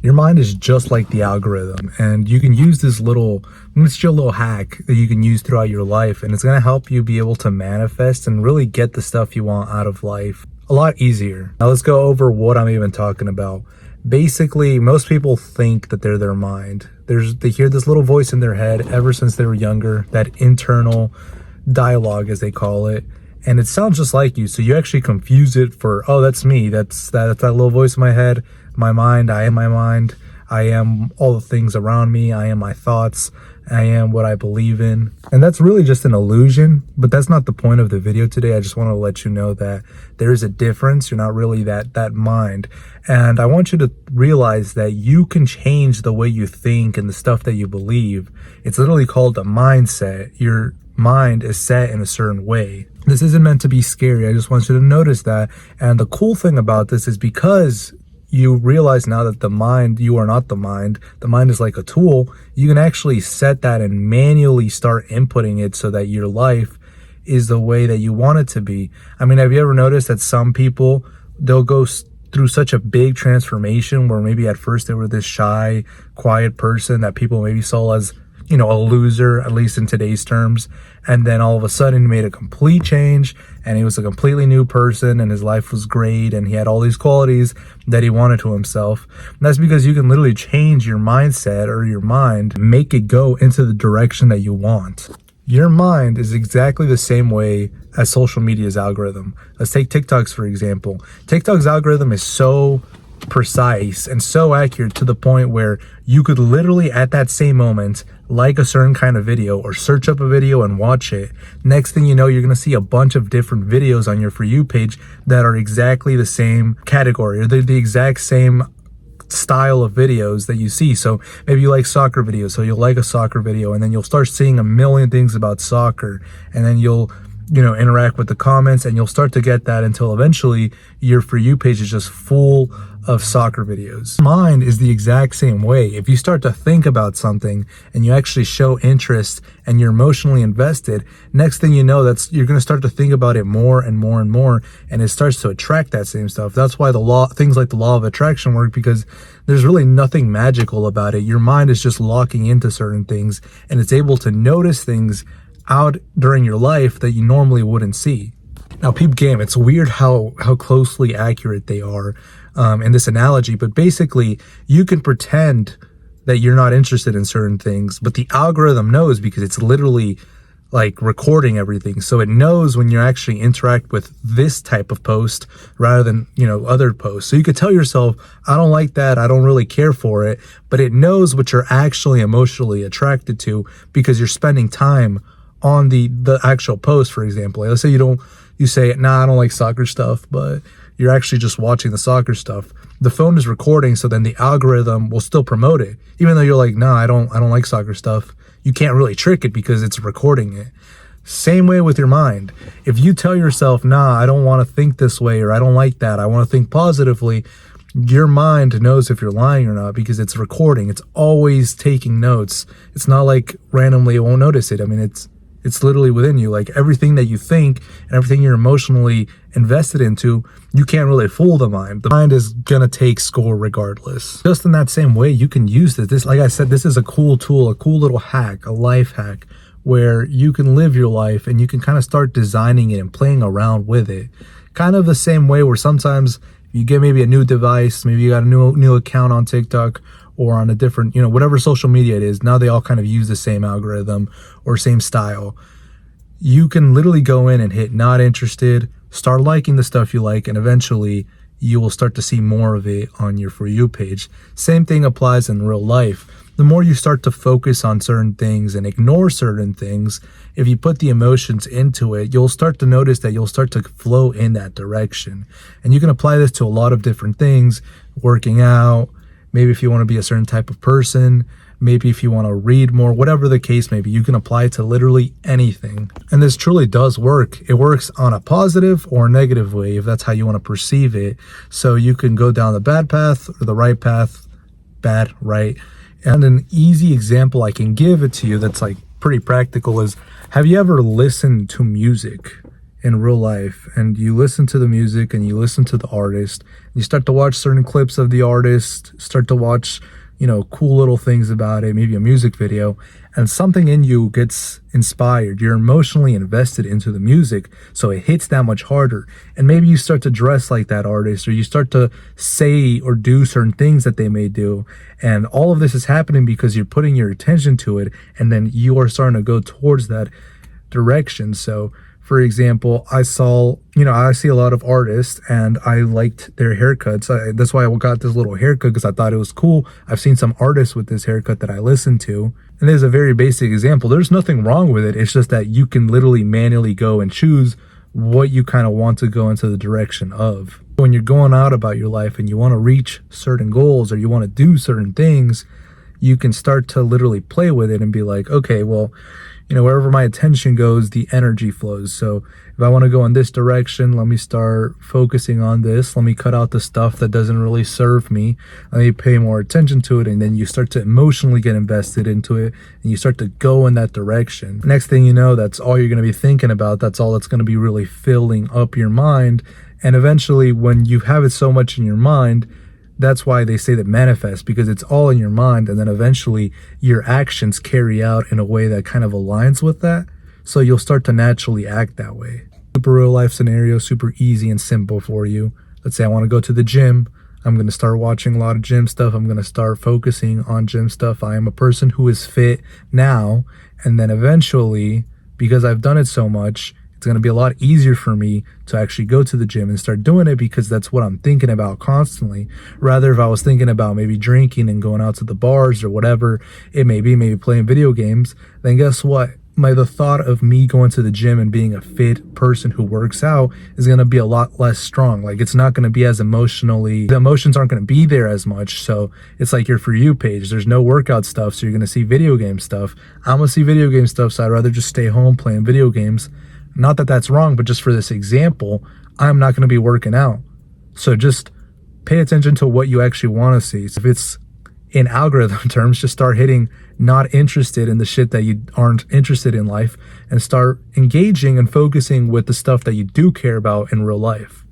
Your mind is just like the algorithm, and you can use it's your little hack that you can use throughout your life, and it's going to help you be able to manifest and really get the stuff you want out of life a lot easier. Now let's go over what I'm even talking about. Basically, most people think that they're their mind. They hear this little voice in their head ever since they were younger, that internal dialogue as they call it, and it sounds just like you. So you actually confuse it for, oh, that's me. That's that little voice in my head. My mind, I am my mind. I am all the things around me. I am my thoughts. I am what I believe in. And that's really just an illusion, but that's not the point of the video today. I just want to let you know that there is a difference. You're not really that mind. And I want you to realize that you can change the way you think and the stuff that you believe. It's literally called a mindset. Your mind is set in a certain way. This isn't meant to be scary. I just want you to notice that. And the cool thing about this is because you realize now that you are not the mind is like a tool, you can actually set that and manually start inputting it so that your life is the way that you want it to be. I mean, have you ever noticed that some people, they'll go through such a big transformation where maybe at first they were this shy, quiet person that people maybe saw as, a loser, at least in today's terms. And then all of a sudden he made a complete change and he was a completely new person and his life was great and he had all these qualities that he wanted to himself. And that's because you can literally change your mindset or your mind, make it go into the direction that you want. Your mind is exactly the same way as social media's algorithm. Let's take TikTok's for example. TikTok's algorithm is so precise and so accurate to the point where you could literally at that same moment like a certain kind of video or search up a video and watch it. Next thing you know, you're going to see a bunch of different videos on your For You page that are exactly the same category or they're the exact same style of videos that you see. So maybe you like soccer videos, so you'll like a soccer video and then you'll start seeing a million things about soccer and then you'll interact with the comments and you'll start to get that until eventually your For You page is just full of soccer videos. Mind is the exact same way. If you start to think about something and you actually show interest and you're emotionally invested, next thing you know, you're going to start to think about it more and more and more, and it starts to attract that same stuff. That's why things like the law of attraction work, because there's really nothing magical about it. Your mind is just locking into certain things and it's able to notice things out during your life that you normally wouldn't see. Now, peep game, it's weird how closely accurate they are in this analogy, but basically you can pretend that you're not interested in certain things, but the algorithm knows because it's literally like recording everything. So it knows when you actually interact with this type of post rather than, other posts. So you could tell yourself, I don't like that. I don't really care for it, but it knows what you're actually emotionally attracted to because you're spending time on the actual post. For example, let's say you say, nah, I don't like soccer stuff, but you're actually just watching the soccer stuff. The phone is recording, so then the algorithm will still promote it. Even though you're like, nah, I don't like soccer stuff. You can't really trick it because it's recording it. Same way with your mind. If you tell yourself, nah, I don't want to think this way, or I don't like that, I want to think positively, your mind knows if you're lying or not because it's recording. It's always taking notes. It's not like randomly it won't notice it. I mean, it's literally within you. Like everything that you think and everything you're emotionally invested into, you can't really fool the mind. The mind is gonna take score regardless. Just in that same way, you can use this. Like I said, this is a cool tool, a cool little hack, a life hack, where you can live your life and you can kind of start designing it and playing around with it. Kind of the same way where sometimes you get maybe a new device, maybe you got a new account on TikTok or on a different, whatever social media it is. Now they all kind of use the same algorithm or same style. You can literally go in and hit not interested, start liking the stuff you like, and eventually you will start to see more of it on your For You page. Same thing applies in real life. The more you start to focus on certain things and ignore certain things, if you put the emotions into it, you'll start to notice that you'll start to flow in that direction. And you can apply this to a lot of different things, working out, maybe if you want to be a certain type of person, maybe if you want to read more, whatever the case may be, you can apply it to literally anything. And this truly does work. It works on a positive or a negative way, if that's how you want to perceive it. So you can go down the bad path or the right path, bad, right? And an easy example I can give it to you that's like pretty practical is, have you ever listened to music in real life, and you listen to the music and you listen to the artist, you start to watch certain clips of the artist, start to watch, cool little things about it, maybe a music video, and something in you gets inspired. You're emotionally invested into the music, so it hits that much harder. And maybe you start to dress like that artist, or you start to say or do certain things that they may do. And all of this is happening because you're putting your attention to it, and then you are starting to go towards that direction. So for example, I see a lot of artists and I liked their haircuts. That's why I got this little haircut, because I thought it was cool. I've seen some artists with this haircut that I listen to. And there's a very basic example. There's nothing wrong with it. It's just that you can literally manually go and choose what you kind of want to go into the direction of. When you're going out about your life and you want to reach certain goals or you want to do certain things, you can start to literally play with it and be like, okay, well, wherever my attention goes, the energy flows. So if I want to go in this direction, let me start focusing on this. Let me cut out the stuff that doesn't really serve me. Let me pay more attention to it. And then you start to emotionally get invested into it and you start to go in that direction. Next thing you know, that's all you're going to be thinking about. That's all that's going to be really filling up your mind. And eventually, when you have it so much in your mind, that's why they say that manifest, because it's all in your mind, and then eventually your actions carry out in a way that kind of aligns with that. So you'll start to naturally act that way. Super real life scenario, super easy and simple for you. Let's say I want to go to the gym. I'm going to start watching a lot of gym stuff. I'm going to start focusing on gym stuff. I am a person who is fit now. And then eventually, because I've done it so much, it's going to be a lot easier for me to actually go to the gym and start doing it, because that's what I'm thinking about constantly. Rather, if I was thinking about maybe drinking and going out to the bars or whatever it may be, maybe playing video games, then guess what? The thought of me going to the gym and being a fit person who works out is going to be a lot less strong. Like, it's not going to be as the emotions aren't going to be there as much. So it's like your For You page. There's no workout stuff, so you're going to see video game stuff. I'm going to see video game stuff, so I'd rather just stay home playing video games. Not that that's wrong, but just for this example, I'm not going to be working out. So just pay attention to what you actually want to see. So if it's in algorithm terms, just start hitting not interested in the shit that you aren't interested in life, and start engaging and focusing with the stuff that you do care about in real life.